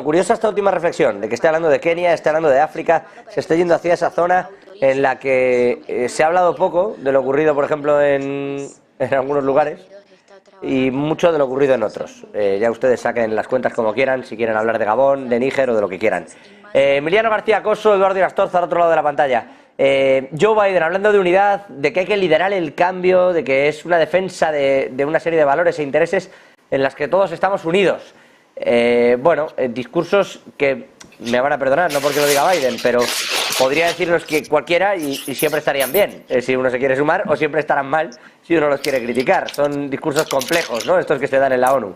Curiosa esta última reflexión, de que esté hablando de Kenia, esté hablando de África, se esté yendo hacia esa zona en la que se ha hablado poco de lo ocurrido, por ejemplo, en algunos lugares y mucho de lo ocurrido en otros. Ya ustedes saquen las cuentas como quieran, si quieren hablar de Gabón, de Níger o de lo que quieran. Emiliano García Coso, Eduardo Irastorza al otro lado de la pantalla. Joe Biden hablando de unidad, de que hay que liderar el cambio, de que es una defensa de una serie de valores e intereses en las que todos estamos unidos. Discursos que me van a perdonar, no porque lo diga Biden, pero podría decirlos que cualquiera y siempre estarían bien, si uno se quiere sumar, o siempre estarán mal si uno los quiere criticar. Son discursos complejos, ¿no?, estos que se dan en la ONU.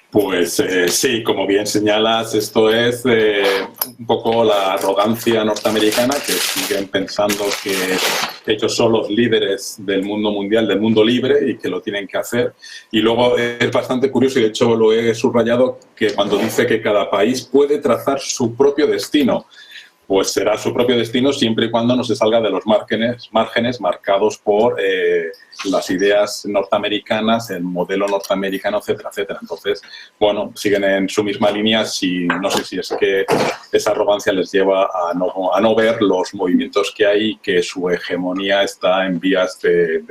Pues sí, como bien señalas, esto es un poco la arrogancia norteamericana, que siguen pensando que ellos son los líderes del mundo mundial, del mundo libre, y que lo tienen que hacer. Y luego es bastante curioso, y de hecho lo he subrayado, que cuando dice que cada país puede trazar su propio destino, pues será su propio destino siempre y cuando no se salga de los márgenes marcados por las ideas norteamericanas, el modelo norteamericano, etcétera, etcétera. Entonces, bueno, siguen en su misma línea. No sé si es que esa arrogancia les lleva a no ver los movimientos que hay y que su hegemonía está en vías de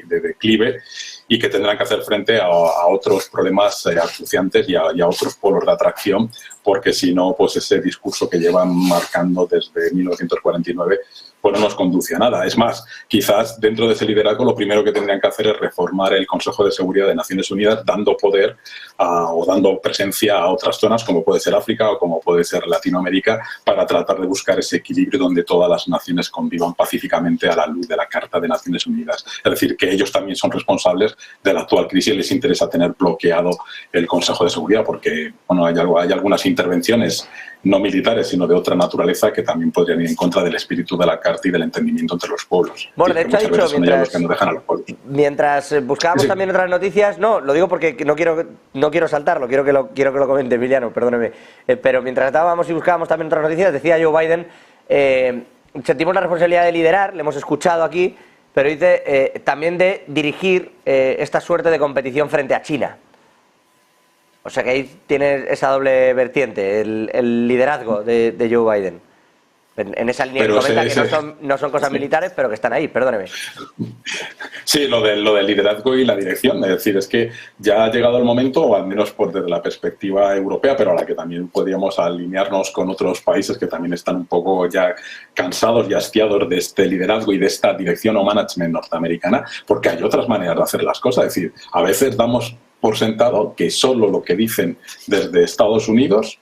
declive y que tendrán que hacer frente a otros problemas acuciantes y a otros polos de atracción, porque si no, pues ese discurso que llevan marcando desde 1949 pues no nos conduce a nada. Es más, quizás dentro de ese liderazgo lo primero que tendrían que hacer es reformar el Consejo de Seguridad de Naciones Unidas, dando poder o dando presencia a otras zonas como puede ser África o como puede ser Latinoamérica, para tratar de buscar ese equilibrio donde todas las naciones convivan pacíficamente a la luz de la Carta de Naciones Unidas. Es decir, que ellos también son responsables de la actual crisis y les interesa tener bloqueado el Consejo de Seguridad, porque bueno, hay algunas intervenciones no militares, sino de otra naturaleza, que también podrían ir en contra del espíritu de la Carta y del entendimiento entre los pueblos. Bueno, de hecho ha dicho, mientras buscábamos también otras noticias, no, lo digo porque no quiero saltarlo, quiero que lo comente Emiliano, perdóneme, pero mientras estábamos y buscábamos también otras noticias, decía Joe Biden, sentimos la responsabilidad de liderar, le hemos escuchado aquí, pero dice también de dirigir esta suerte de competición frente a China. O sea que ahí tiene esa doble vertiente, el liderazgo de Joe Biden. En esa línea que comenta que no son cosas militares, pero que están ahí, perdóneme. Sí, lo del liderazgo y la dirección. Es decir, es que ya ha llegado el momento, o al menos desde la perspectiva europea, pero a la que también podríamos alinearnos con otros países que también están un poco ya cansados y hastiados de este liderazgo y de esta dirección o management norteamericana, porque hay otras maneras de hacer las cosas. Es decir, a veces damos por sentado que solo lo que dicen desde Estados Unidos,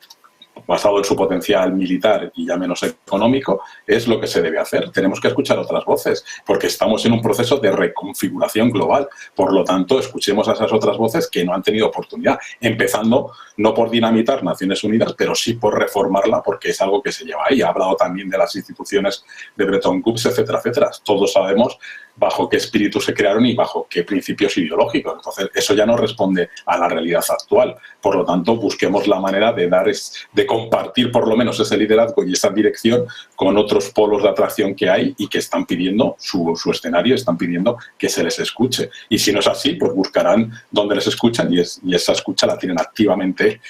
basado en su potencial militar y ya menos económico, es lo que se debe hacer. Tenemos que escuchar otras voces, porque estamos en un proceso de reconfiguración global. Por lo tanto, escuchemos a esas otras voces que no han tenido oportunidad, empezando no por dinamitar Naciones Unidas, pero sí por reformarla, porque es algo que se lleva ahí. Ha hablado también de las instituciones de Bretton Woods, etcétera, etcétera. Todos sabemos bajo qué espíritu se crearon y bajo qué principios ideológicos. Entonces, eso ya no responde a la realidad actual. Por lo tanto, busquemos la manera de compartir por lo menos ese liderazgo y esa dirección con otros polos de atracción que hay y que están pidiendo su escenario, están pidiendo que se les escuche. Y si no es así, pues buscarán dónde les escuchan, y esa escucha la tienen activamente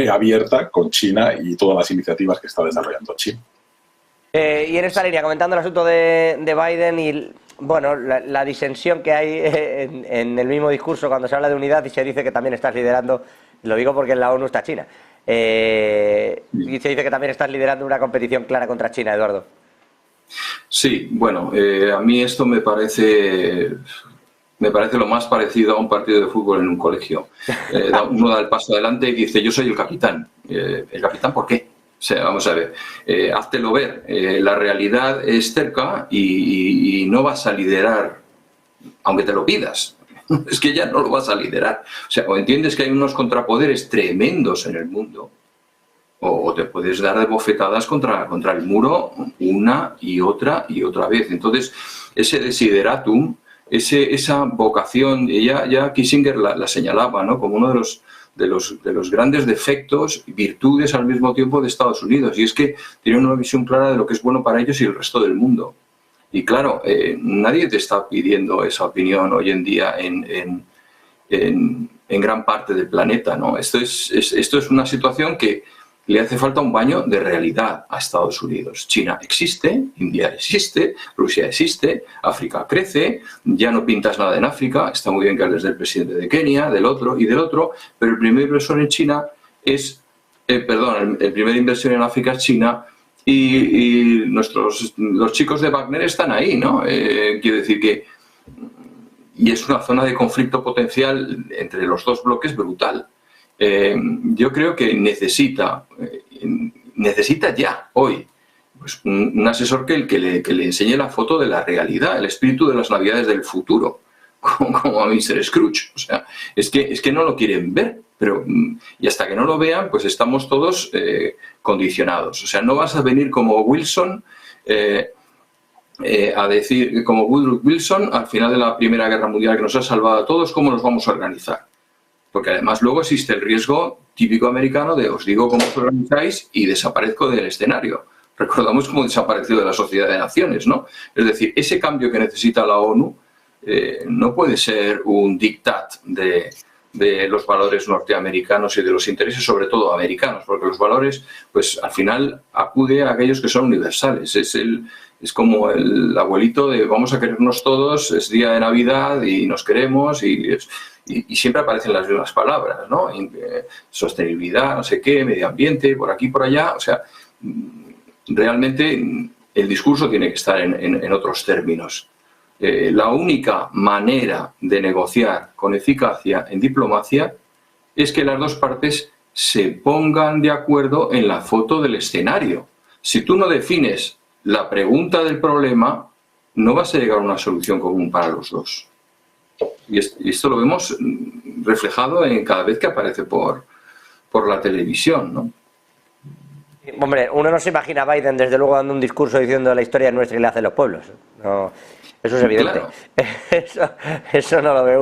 abierta con China y todas las iniciativas que está desarrollando China. Y en esta línea, comentando el asunto de Biden y bueno, la disensión que hay en el mismo discurso cuando se habla de unidad y se dice que también estás liderando, lo digo porque en la ONU está China, y se dice que también estás liderando una competición clara contra China, Eduardo. Sí, bueno, a mí esto me parece lo más parecido a un partido de fútbol en un colegio. Uno da el paso adelante y dice, yo soy el capitán. ¿El capitán por qué? O sea, vamos a ver, háztelo ver. La realidad es cerca y no vas a liderar, aunque te lo pidas. Es que ya no lo vas a liderar. O sea, o entiendes que hay unos contrapoderes tremendos en el mundo, o te puedes dar de bofetadas contra el muro una y otra vez. Entonces, ese desideratum, esa vocación, ya Kissinger la señalaba, ¿no?, como uno de los grandes defectos y virtudes al mismo tiempo de Estados Unidos, y es que tienen una visión clara de lo que es bueno para ellos y el resto del mundo. Y claro, nadie te está pidiendo esa opinión hoy en día en en gran parte del planeta, ¿no? Esto es una situación que le hace falta un baño de realidad a Estados Unidos. China existe, India existe, Rusia existe, África crece, ya no pintas nada en África, está muy bien que hables del presidente de Kenia, del otro y del otro, pero el primer inversor en China es, el primer inversión en África es China y los chicos de Wagner están ahí, ¿no? Quiero decir que y es una zona de conflicto potencial entre los dos bloques brutal. Yo creo que necesita ya, hoy, pues un asesor que le enseñe la foto de la realidad, el espíritu de las navidades del futuro, como a Mr. Scrooge. O sea, es que no lo quieren ver, y hasta que no lo vean, pues estamos todos condicionados. O sea, no vas a venir como Wilson a decir, como Woodrow Wilson, al final de la Primera Guerra Mundial, que nos ha salvado a todos, ¿cómo nos vamos a organizar? Porque además luego existe el riesgo típico americano de os digo cómo os organizáis y desaparezco del escenario. Recordamos cómo desapareció de la Sociedad de Naciones, ¿no? Es decir, ese cambio que necesita la ONU no puede ser un diktat de los valores norteamericanos y de los intereses, sobre todo americanos, porque los valores, pues al final acude a aquellos que son universales. Es como el abuelito de vamos a querernos todos, es día de Navidad y nos queremos y siempre aparecen las mismas palabras, ¿no? Sostenibilidad, no sé qué, medio ambiente, por aquí, por allá. O sea, realmente el discurso tiene que estar en otros términos. La única manera de negociar con eficacia en diplomacia es que las dos partes se pongan de acuerdo en la foto del escenario. Si tú no defines la pregunta del problema, no vas a llegar a una solución común para los dos. Y esto lo vemos reflejado en cada vez que aparece por la televisión, ¿no? Hombre, uno no se imagina a Biden desde luego dando un discurso diciendo la historia es nuestra y la hacen los pueblos. No, eso es evidente. Claro. Eso no lo veo.